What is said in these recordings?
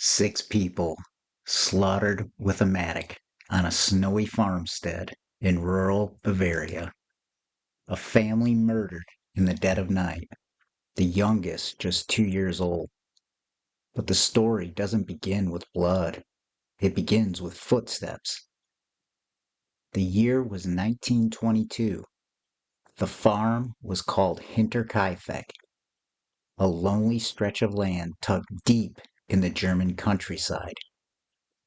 6 people slaughtered with a mattock on a snowy farmstead in rural Bavaria. A family murdered in the dead of night, the youngest just 2 years old. But the story doesn't begin with blood, it begins with footsteps. The year was 1922. The farm was called Hinterkaifeck, a lonely stretch of land tucked deep in the German countryside.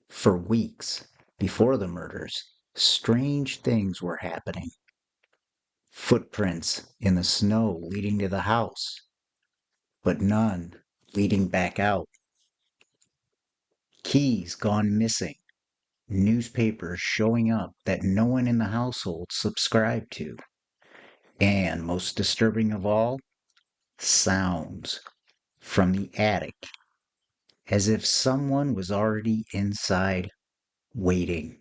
For weeks before the murders, strange things were happening. Footprints in the snow leading to the house, but none leading back out. Keys gone missing. Newspapers showing up that no one in the household subscribed to. And most disturbing of all, sounds from the attic, as if someone was already inside waiting.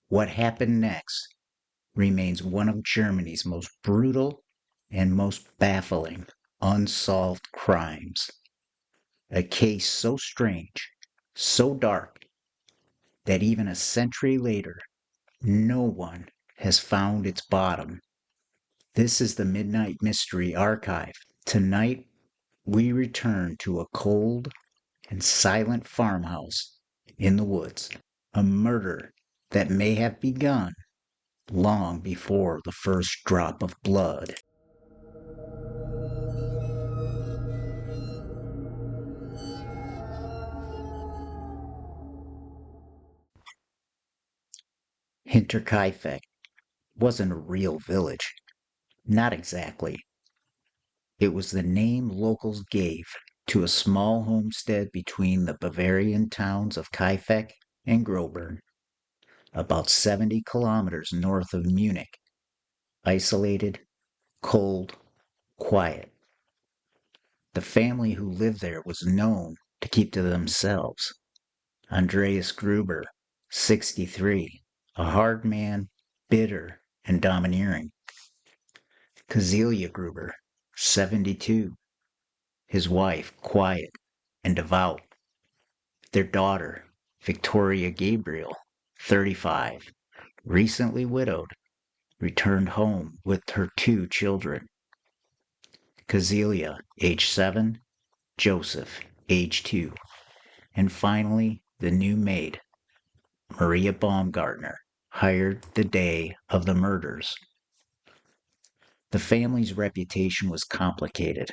What happened next remains one of Germany's most brutal and most baffling unsolved crimes. A case so strange, so dark, that even a century later, no one has found its bottom. This is the Midnight Mystery Archive. Tonight, we return to a cold and silent farmhouse in the woods, a murder that may have begun long before the first drop of blood. Hinterkaifeck wasn't a real village. Not exactly. It was the name locals gave to a small homestead between the Bavarian towns of Kaifeck and Gruber, about 70 kilometers north of Munich. Isolated, cold, quiet. The family who lived there was known to keep to themselves. Andreas Gruber, 63, a hard man, bitter and domineering. Kazelia Gruber, 72, his wife quiet and devout. Their daughter, Victoria Gabriel, 35, recently widowed, returned home with her 2 children. Kazelia, age 7, Joseph, age 2, and finally the new maid, Maria Baumgartner, hired the day of the murders. The family's reputation was complicated.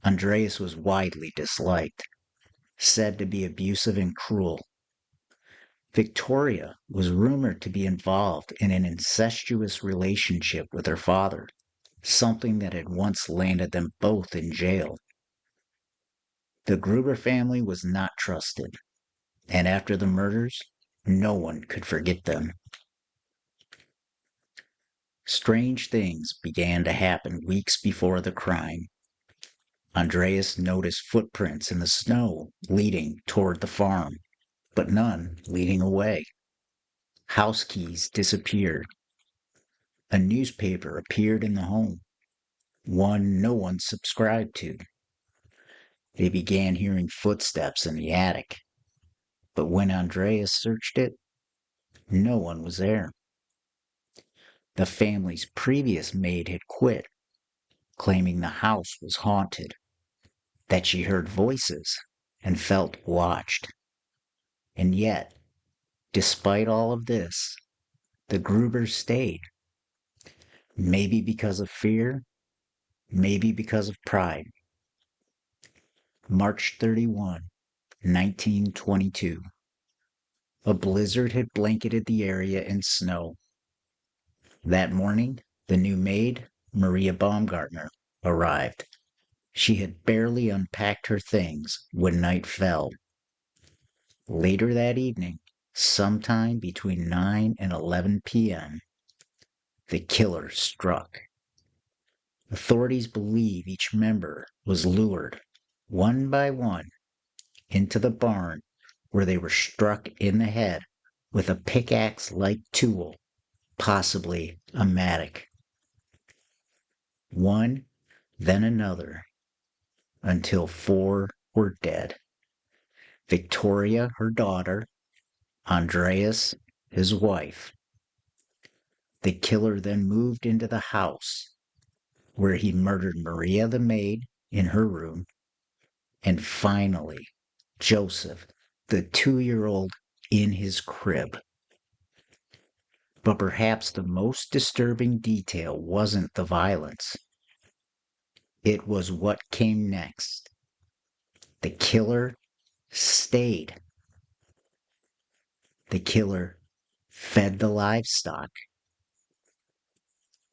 Andreas was widely disliked, said to be abusive and cruel. Victoria was rumored to be involved in an incestuous relationship with her father, something that had once landed them both in jail. The Gruber family was not trusted, and after the murders, no one could forget them. Strange things began to happen weeks before the crime. Andreas noticed footprints in the snow leading toward the farm, but none leading away. House keys disappeared. A newspaper appeared in the home, one no one subscribed to. They began hearing footsteps in the attic, but when Andreas searched it, no one was there. The family's previous maid had quit, claiming the house was haunted, that she heard voices and felt watched. And yet, despite all of this, the Grubers stayed. Maybe because of fear, maybe because of pride. March 31, 1922. A blizzard had blanketed the area in snow. That morning, the new maid, Maria Baumgartner, arrived. She had barely unpacked her things when night fell. Later that evening, sometime between 9 and 11 p.m., the killer struck. Authorities believe each member was lured, one by one, into the barn where they were struck in the head with a pickaxe-like tool, possibly a mattock. One, then another, until 4 were dead. Victoria, her daughter, Andreas, his wife. The killer then moved into the house, where he murdered Maria the maid in her room, and finally, Joseph, the 2-year-old, in his crib. But perhaps the most disturbing detail wasn't the violence. It was what came next. The killer stayed. The killer fed the livestock.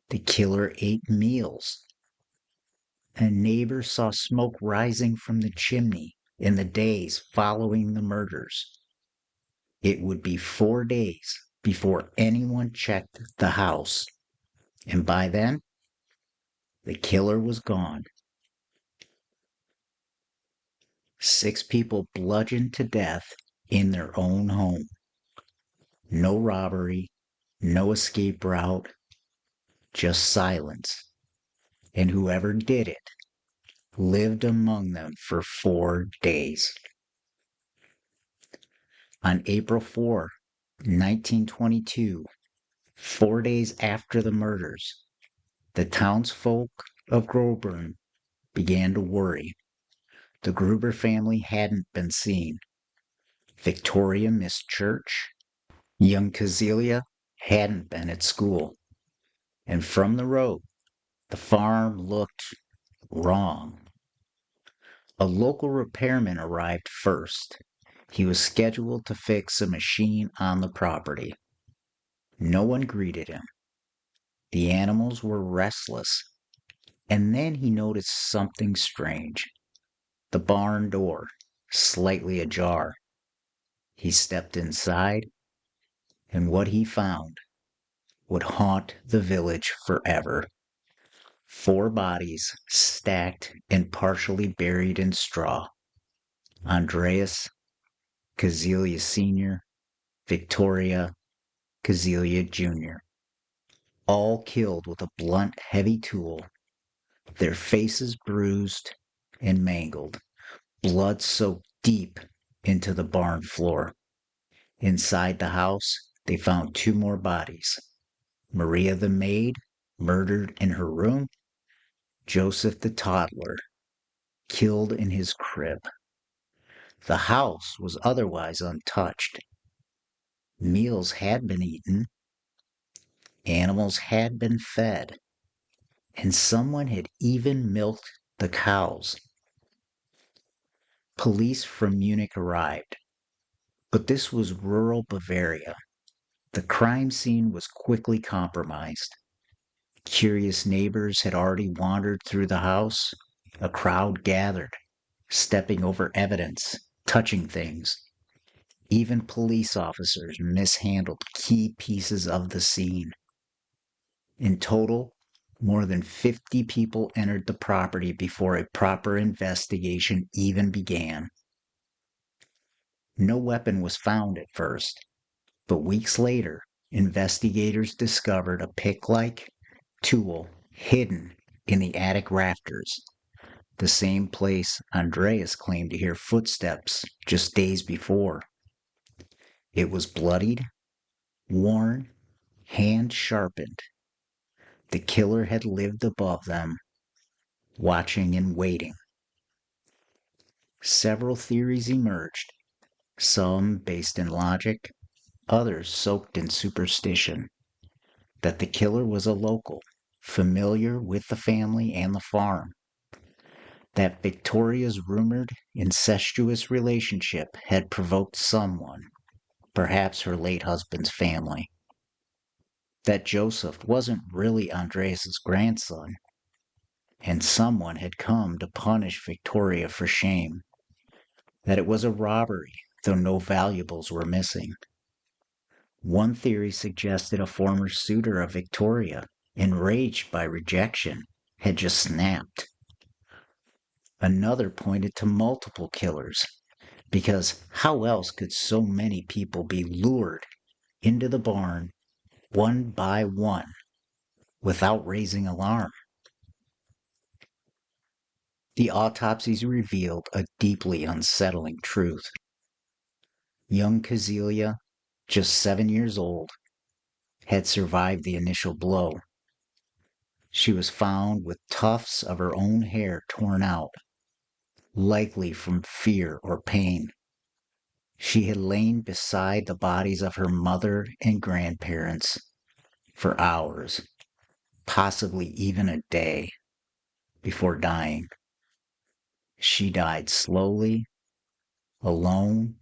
The killer ate meals. A neighbor saw smoke rising from the chimney in the days following the murders. It would be 4 days before anyone checked the house, and by then, the killer was gone. 6 people bludgeoned to death in their own home. No robbery, no escape route, just silence. And whoever did it lived among them for 4 days. On April 4, 1922, 4 days after the murders, the townsfolk of Gruber began to worry. The Gruber family hadn't been seen. Victoria missed church. Young Kazelia hadn't been at school. And from the road, the farm looked wrong. A local repairman arrived first. He was scheduled to fix a machine on the property. No one greeted him. The animals were restless. And then he noticed something strange. The barn door, slightly ajar. He stepped inside, and what he found would haunt the village forever. 4 bodies stacked and partially buried in straw. Andreas, Kazelia Sr., Victoria, Kazelia Jr., all killed with a blunt, heavy tool, their faces bruised and mangled, blood soaked deep into the barn floor. Inside the house, they found 2 more bodies. Maria the maid, murdered in her room. Joseph the toddler, killed in his crib. The house was otherwise untouched. Meals had been eaten. Animals had been fed. And someone had even milked the cows. Police from Munich arrived. But this was rural Bavaria. The crime scene was quickly compromised. Curious neighbors had already wandered through the house. A crowd gathered, stepping over evidence, touching things. Even police officers mishandled key pieces of the scene. In total, more than 50 people entered the property before a proper investigation even began. No weapon was found at first, but weeks later, investigators discovered a pick-like tool hidden in the attic rafters, the same place Andreas claimed to hear footsteps just days before. It was bloodied, worn, hand sharpened. The killer had lived above them, watching and waiting. Several theories emerged, some based in logic, others soaked in superstition, that the killer was a local, familiar with the family and the farm, that Victoria's rumored incestuous relationship had provoked someone, perhaps her late husband's family, that Joseph wasn't really Andreas's grandson, and someone had come to punish Victoria for shame, that it was a robbery, though no valuables were missing. One theory suggested a former suitor of Victoria, enraged by rejection, had just snapped. Another pointed to multiple killers, because how else could so many people be lured into the barn one by one without raising alarm? The autopsies revealed a deeply unsettling truth. Young Kazelia, just 7 years old, had survived the initial blow. She was found with tufts of her own hair torn out, likely from fear or pain. She had lain beside the bodies of her mother and grandparents for hours, possibly even a day, before dying. She died slowly, alone,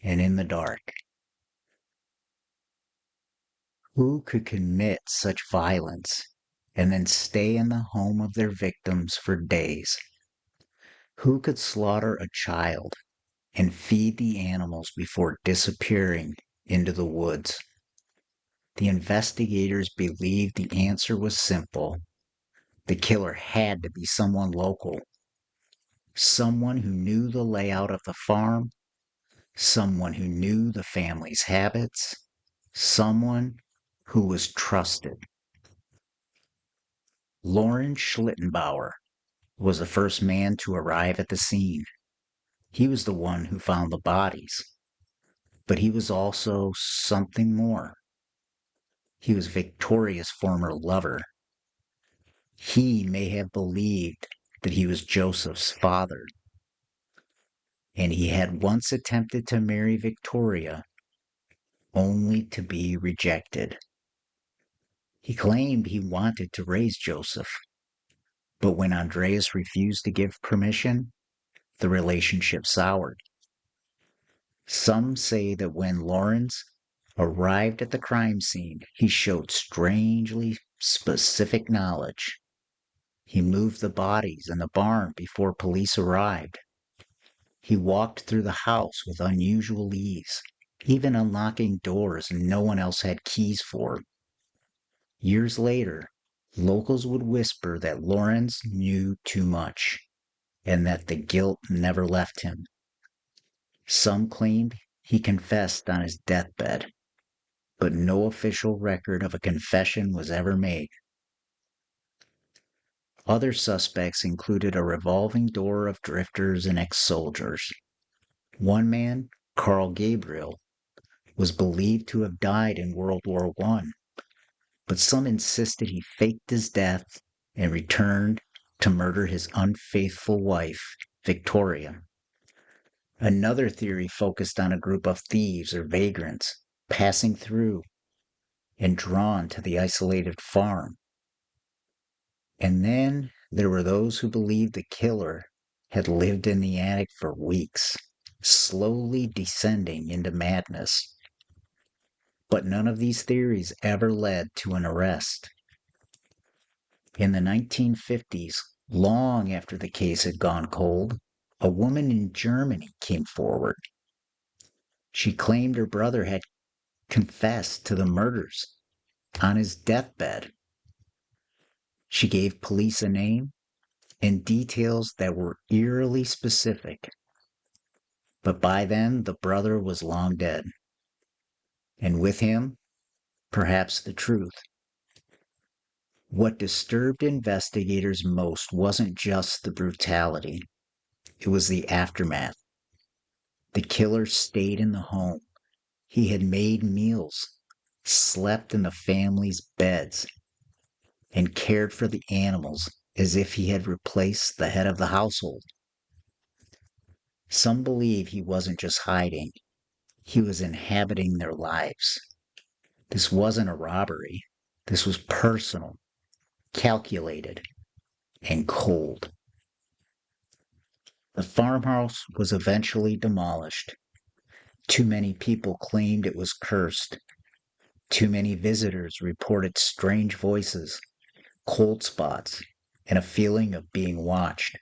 and in the dark. Who could commit such violence and then stay in the home of their victims for days? Who could slaughter a child and feed the animals before disappearing into the woods? The investigators believed the answer was simple. The killer had to be someone local, someone who knew the layout of the farm, someone who knew the family's habits, someone who was trusted. Lorenz Schlittenbauer was the first man to arrive at the scene. He was the one who found the bodies, but he was also something more. He was Victoria's former lover. He may have believed that he was Joseph's father, and he had once attempted to marry Victoria, only to be rejected. He claimed he wanted to raise Joseph, but when Andreas refused to give permission, the relationship soured. Some say that when Lawrence arrived at the crime scene, he showed strangely specific knowledge. He moved the bodies in the barn before police arrived. He walked through the house with unusual ease, even unlocking doors no one else had keys for. Years later, locals would whisper that Lawrence knew too much and that the guilt never left him. Some claimed he confessed on his deathbed, but no official record of a confession was ever made. Other suspects included a revolving door of drifters and ex-soldiers. One man, Carl Gabriel, was believed to have died in World War I, but some insisted he faked his death and returned to murder his unfaithful wife, Victoria. Another theory focused on a group of thieves or vagrants passing through and drawn to the isolated farm. And then there were those who believed the killer had lived in the attic for weeks, slowly descending into madness. But none of these theories ever led to an arrest. In the 1950s, long after the case had gone cold, a woman in Germany came forward. She claimed her brother had confessed to the murders on his deathbed. She gave police a name and details that were eerily specific. But by then, the brother was long dead. And with him, perhaps the truth. What disturbed investigators most wasn't just the brutality, it was the aftermath. The killer stayed in the home. He had made meals, slept in the family's beds, and cared for the animals as if he had replaced the head of the household. Some believe he wasn't just hiding, he was inhabiting their lives. This wasn't a robbery. This was personal, calculated, and cold. The farmhouse was eventually demolished. Too many people claimed it was cursed. Too many visitors reported strange voices, cold spots, and a feeling of being watched.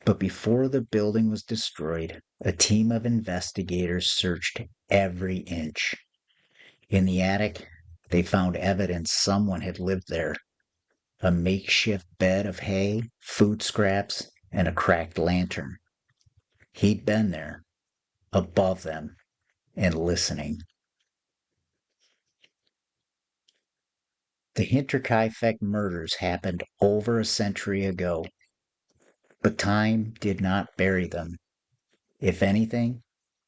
But before the building was destroyed, a team of investigators searched every inch. In the attic, they found evidence someone had lived there. A makeshift bed of hay, food scraps, and a cracked lantern. He'd been there, above them, and listening. The Hinterkaifeck murders happened over a century ago, but time did not bury them. If anything,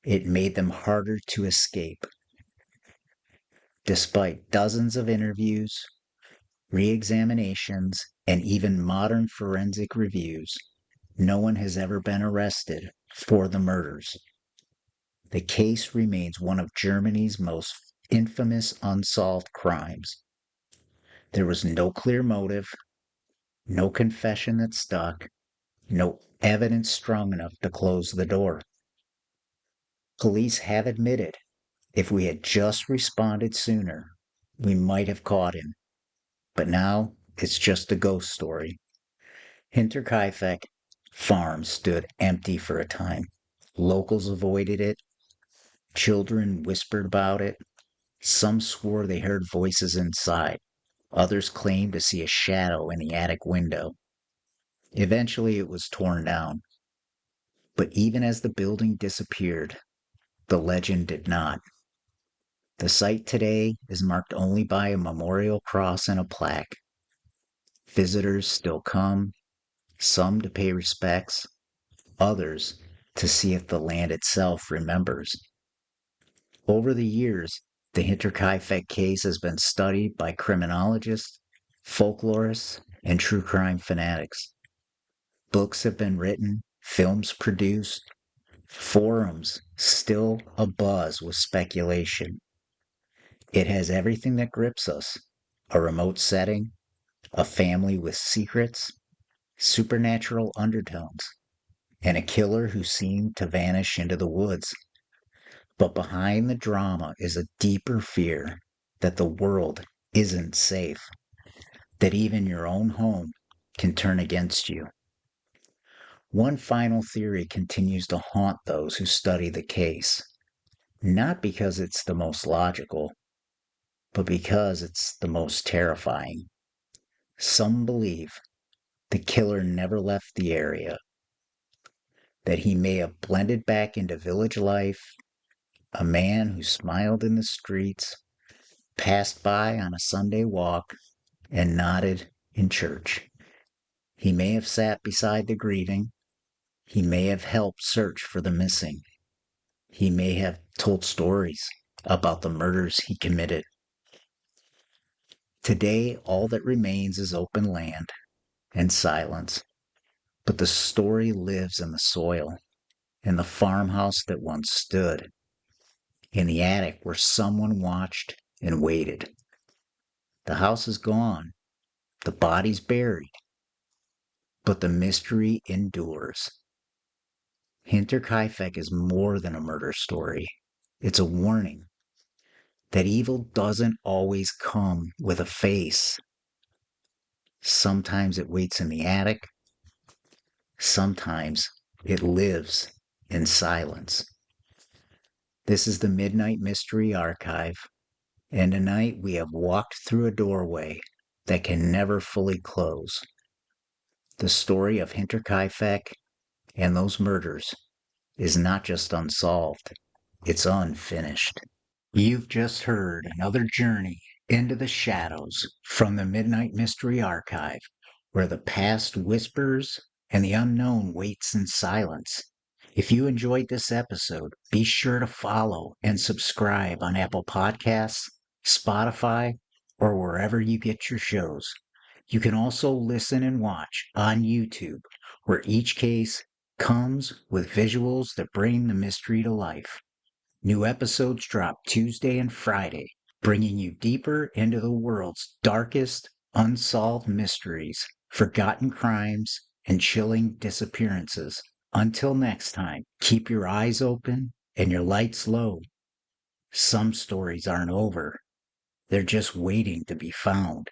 It made them harder to escape. Despite dozens of interviews, re-examinations, and even modern forensic reviews, no one has ever been arrested for the murders. The case remains one of Germany's most infamous unsolved crimes. There was no clear motive, no confession that stuck, no evidence strong enough to close the door. Police have admitted if we had just responded sooner, we might have caught him. But now it's just a ghost story. Hinterkaifeck farm stood empty for a time. Locals avoided it. Children whispered about it. Some swore they heard voices inside. Others claimed to see a shadow in the attic window. Eventually, it was torn down. But even as the building disappeared, the legend did not. The site today is marked only by a memorial cross and a plaque. Visitors still come, some to pay respects, others to see if the land itself remembers. Over the years, the Hinterkaifeck case has been studied by criminologists, folklorists, and true crime fanatics. Books have been written, films produced, forums still abuzz with speculation. It has everything that grips us: a remote setting, a family with secrets, supernatural undertones, and a killer who seemed to vanish into the woods. But behind the drama is a deeper fear that the world isn't safe, that even your own home can turn against you. One final theory continues to haunt those who study the case, not because it's the most logical, but because it's the most terrifying. Some believe the killer never left the area, that he may have blended back into village life, a man who smiled in the streets, passed by on a Sunday walk, and nodded in church. He may have sat beside the grieving. He may have helped search for the missing. He may have told stories about the murders he committed. Today, all that remains is open land and silence, but the story lives in the soil, in the farmhouse that once stood, in the attic where someone watched and waited. The house is gone, the body's buried, but the mystery endures. Hinterkaifeck is more than a murder story. It's a warning that evil doesn't always come with a face. Sometimes it waits in the attic. Sometimes it lives in silence. This is the Midnight Mystery Archive, and tonight we have walked through a doorway that can never fully close. The story of Hinterkaifeck and those murders is not just unsolved, it's unfinished. You've just heard another journey into the shadows from the Midnight Mystery Archive, where the past whispers and the unknown waits in silence. If you enjoyed this episode, be sure to follow and subscribe on Apple Podcasts, Spotify, or wherever you get your shows. You can also listen and watch on YouTube, where each case comes with visuals that bring the mystery to life. New episodes drop Tuesday and Friday, bringing you deeper into the world's darkest, unsolved mysteries, forgotten crimes, and chilling disappearances. Until next time, keep your eyes open and your lights low. Some stories aren't over. They're just waiting to be found.